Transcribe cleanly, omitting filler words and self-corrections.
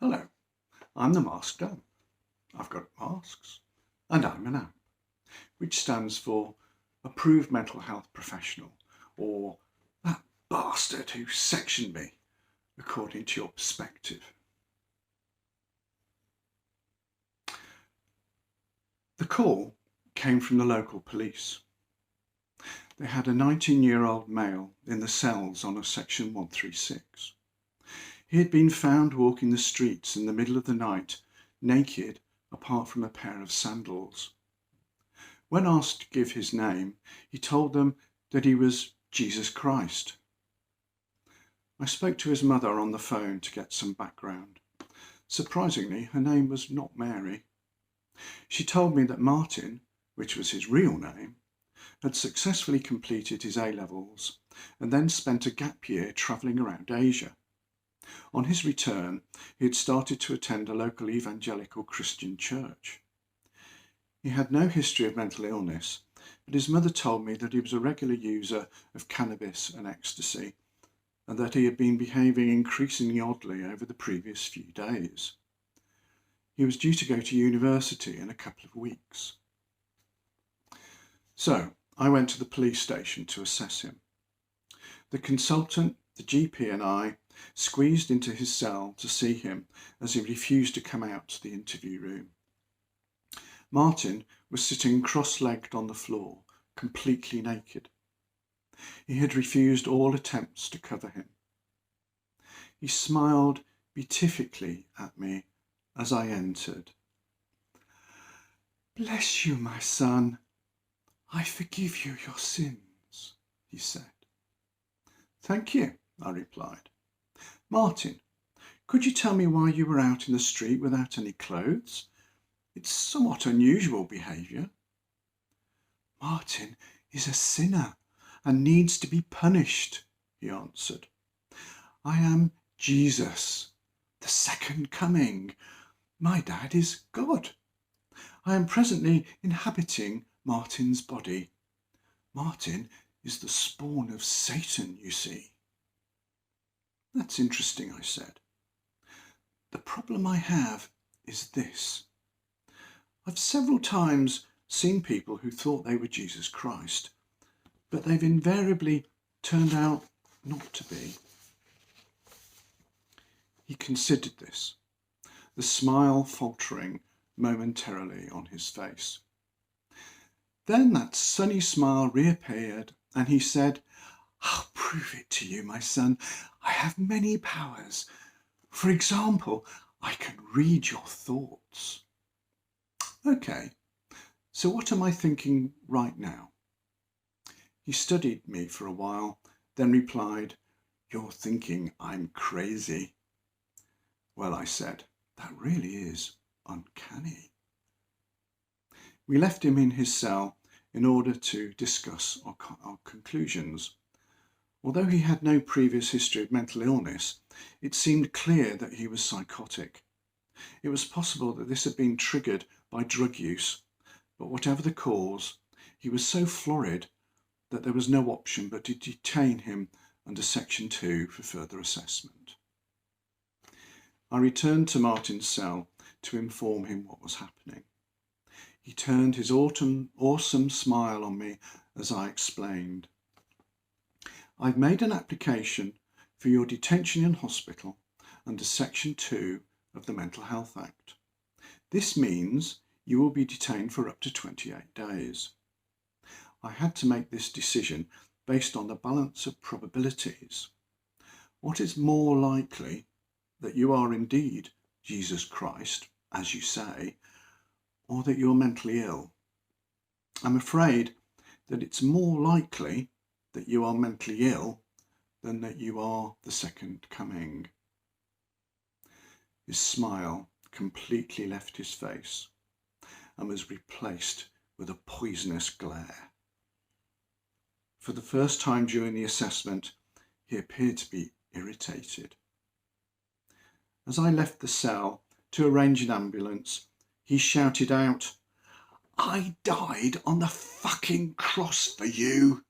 Hello, I'm the masked amp. I've got masks, and I'm an amp, which stands for Approved Mental Health Professional, or that bastard who sectioned me, according to your perspective. The call came from the local police. They had a 19-year-old male in the cells on a Section 136. He had been found walking the streets in the middle of the night, naked apart from a pair of sandals. When asked to give his name, he told them that he was Jesus Christ. I spoke to his mother on the phone to get some background. Surprisingly, her name was not Mary. She told me that Martin, which was his real name, had successfully completed his A-levels and then spent a gap year travelling around Asia. On his return, he had started to attend a local evangelical Christian church. He had no history of mental illness, but his mother told me that he was a regular user of cannabis and ecstasy, and that he had been behaving increasingly oddly over the previous few days. He was due to go to university in a couple of weeks. So I went to the police station to assess him. The consultant, the GP and I squeezed into his cell to see him as he refused to come out to the interview room. Martin was sitting cross-legged on the floor, completely naked. He had refused all attempts to cover him. He smiled beatifically at me as I entered. "Bless you, my son. I forgive you your sins," he said. "Thank you," I replied. "Martin, could you tell me why you were out in the street without any clothes? It's somewhat unusual behaviour." "Martin is a sinner and needs to be punished," he answered. "I am Jesus, the second coming. My dad is God. I am presently inhabiting Martin's body. Martin is the spawn of Satan, you see." "That's interesting," I said. "The problem I have is this. I've several times seen people who thought they were Jesus Christ, but they've invariably turned out not to be." He considered this, the smile faltering momentarily on his face. Then that sunny smile reappeared and he said, "I'll prove it to you, my son. I have many powers. For example, I can read your thoughts." "Okay, so what am I thinking right now?" He studied me for a while, then replied, "You're thinking I'm crazy." "Well," I said, "that really is uncanny." We left him in his cell in order to discuss our conclusions. Although he had no previous history of mental illness, it seemed clear that he was psychotic. It was possible that this had been triggered by drug use, but whatever the cause, he was so florid that there was no option but to detain him under Section 2 for further assessment. I returned to Martin's cell to inform him what was happening. He turned his awesome smile on me as I explained. "I've made an application for your detention in hospital under Section 2 of the Mental Health Act. This means you will be detained for up to 28 days. I had to make this decision based on the balance of probabilities. What is more likely, that you are indeed Jesus Christ, as you say, or that you're mentally ill? I'm afraid that it's more likely that you are mentally ill than that you are the second coming." His smile completely left his face and was replaced with a poisonous glare. For the first time during the assessment, he appeared to be irritated. As I left the cell to arrange an ambulance, he shouted out, "I died on the fucking cross for you."